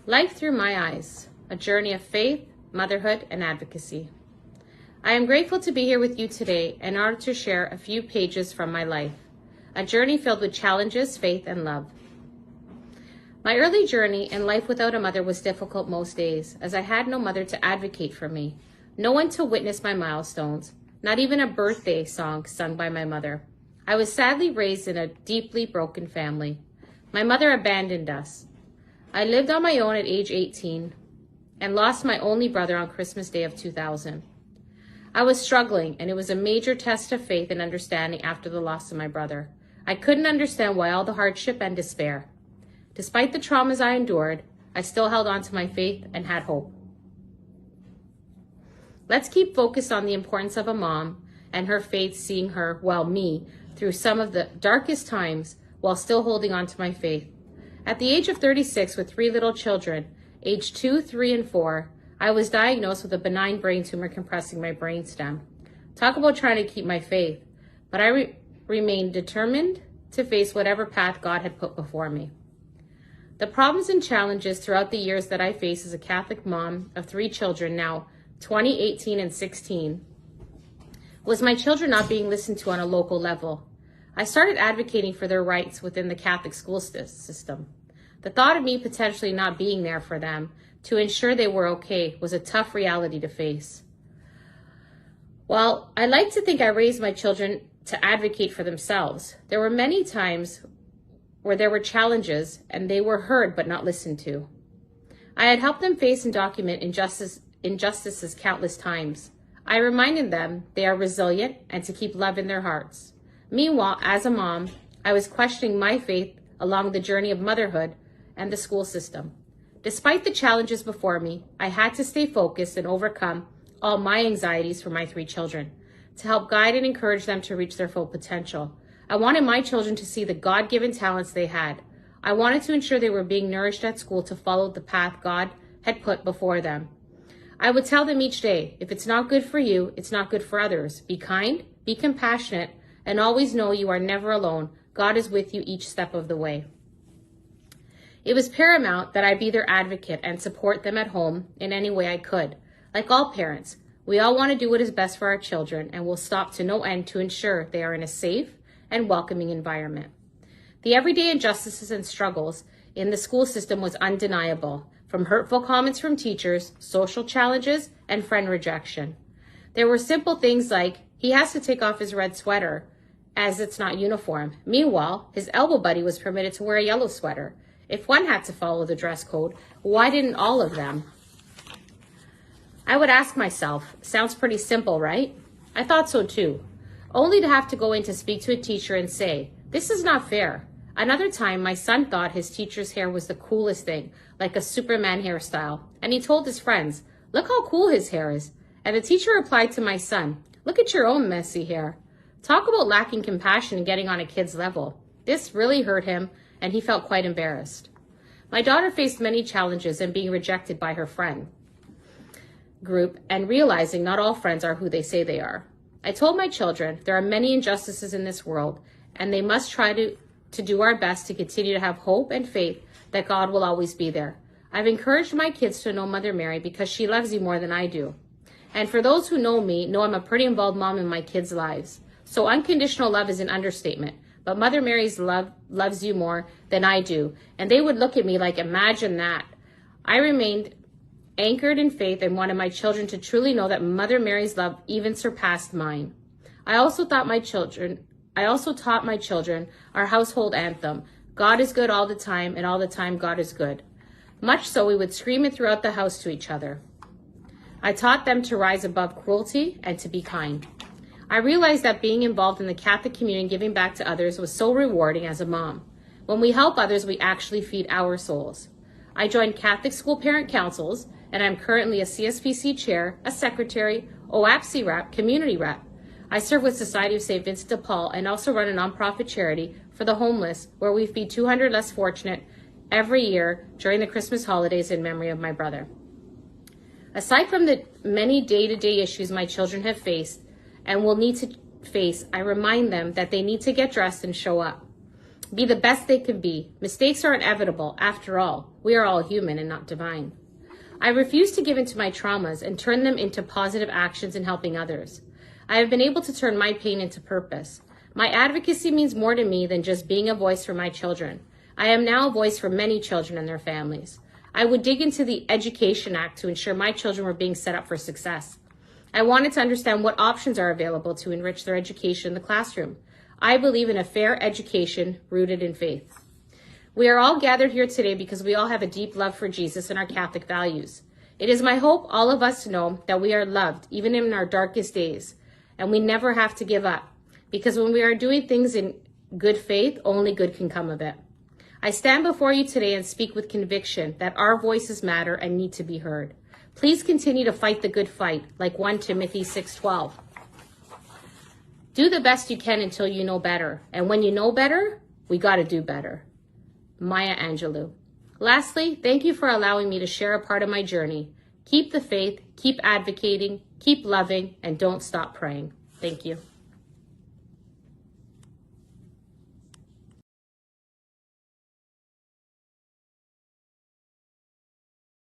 Life Through My Eyes, a journey of faith, motherhood, and advocacy. I am grateful to be here with you today in order to share a few pages from my life, a journey filled with challenges, faith, and love. My early journey in life without a mother was difficult most days, as I had no mother to advocate for me, no one to witness my milestones, not even a birthday song sung by my mother. I was sadly raised in a deeply broken family. My mother abandoned us. I lived on my own at age 18 and lost my only brother on Christmas Day of 2000. I was struggling, and it was a major test of faith and understanding after the loss of my brother. I couldn't understand why all the hardship and despair. Despite the traumas I endured, I still held on to my faith and had hope. Let's keep focused on the importance of a mom and her faith, seeing her, me, through some of the darkest times while still holding on to my faith. At the age of 36, with 3 little children, aged 2, 3, and 4, I was diagnosed with a benign brain tumor compressing my brainstem. Talk about trying to keep my faith, but I remained determined to face whatever path God had put before me. The problems and challenges throughout the years that I faced as a Catholic mom of 3 children, now 20, 18, and 16, was my children not being listened to on a local level. I started advocating for their rights within the Catholic school system. The thought of me potentially not being there for them to ensure they were okay was a tough reality to face. While I like to think I raised my children to advocate for themselves, there were many times where there were challenges and they were heard but not listened to. I had helped them face and document injustices countless times. I reminded them they are resilient and to keep love in their hearts. Meanwhile, as a mom, I was questioning my faith along the journey of motherhood and the school system. Despite the challenges before me, I had to stay focused and overcome all my anxieties for my 3 children, to help guide and encourage them to reach their full potential. I wanted my children to see the God-given talents they had. I wanted to ensure they were being nourished at school to follow the path God had put before them. I would tell them each day, if it's not good for you, it's not good for others. Be kind, be compassionate, and always know you are never alone. God is with you each step of the way. It was paramount that I be their advocate and support them at home in any way I could. Like all parents, we all want to do what is best for our children and will stop to no end to ensure they are in a safe and welcoming environment. The everyday injustices and struggles in the school system was undeniable, from hurtful comments from teachers, social challenges, and friend rejection. There were simple things like, he has to take off his red sweater as it's not uniform. Meanwhile, his elbow buddy was permitted to wear a yellow sweater. If one had to follow the dress code, why didn't all of them? I would ask myself, sounds pretty simple, right? I thought so too. Only to have to go in to speak to a teacher and say, this is not fair. Another time, my son thought his teacher's hair was the coolest thing, like a Superman hairstyle. And he told his friends, look how cool his hair is. And the teacher replied to my son, look at your own messy hair. Talk about lacking compassion and getting on a kid's level. This really hurt him, and he felt quite embarrassed. My daughter faced many challenges in being rejected by her friend group and realizing not all friends are who they say they are. I told my children there are many injustices in this world, and they must try to do our best to continue to have hope and faith that God will always be there. I've encouraged my kids to know Mother Mary because she loves you more than I do. And for those who know me, know I'm a pretty involved mom in my kids' lives. So unconditional love is an understatement, but Mother Mary's love loves you more than I do. And they would look at me like, imagine that. I remained anchored in faith and wanted my children to truly know that Mother Mary's love even surpassed mine. I also taught my children our household anthem, God is good all the time, and all the time God is good. Much so we would scream it throughout the house to each other. I taught them to rise above cruelty and to be kind. I realized that being involved in the Catholic community and giving back to others was so rewarding as a mom. When we help others, we actually feed our souls. I joined Catholic school parent councils, and I'm currently a CSPC chair, a secretary, OAPC rep, community rep. I serve with Society of St. Vincent de Paul and also run a nonprofit charity for the homeless, where we feed 200 less fortunate every year during the Christmas holidays in memory of my brother. Aside from the many day-to-day issues my children have faced and will need to face, I remind them that they need to get dressed and show up. be the best they can be. Mistakes are inevitable. After all, we are all human and not divine. I refuse to give in to my traumas and turn them into positive actions in helping others. I have been able to turn my pain into purpose. My advocacy means more to me than just being a voice for my children. I am now a voice for many children and their families. I would dig into the Education Act to ensure my children were being set up for success. I wanted to understand what options are available to enrich their education in the classroom. I believe in a fair education rooted in faith. We are all gathered here today because we all have a deep love for Jesus and our Catholic values. It is my hope all of us know that we are loved even in our darkest days, and we never have to give up, because when we are doing things in good faith, only good can come of it. I stand before you today and speak with conviction that our voices matter and need to be heard. Please continue to fight the good fight, like 1 Timothy 6:12. Do the best you can until you know better, and when you know better, we got to do better. Maya Angelou. Lastly, thank you for allowing me to share a part of my journey. Keep the faith, keep advocating, keep loving, and don't stop praying. Thank you.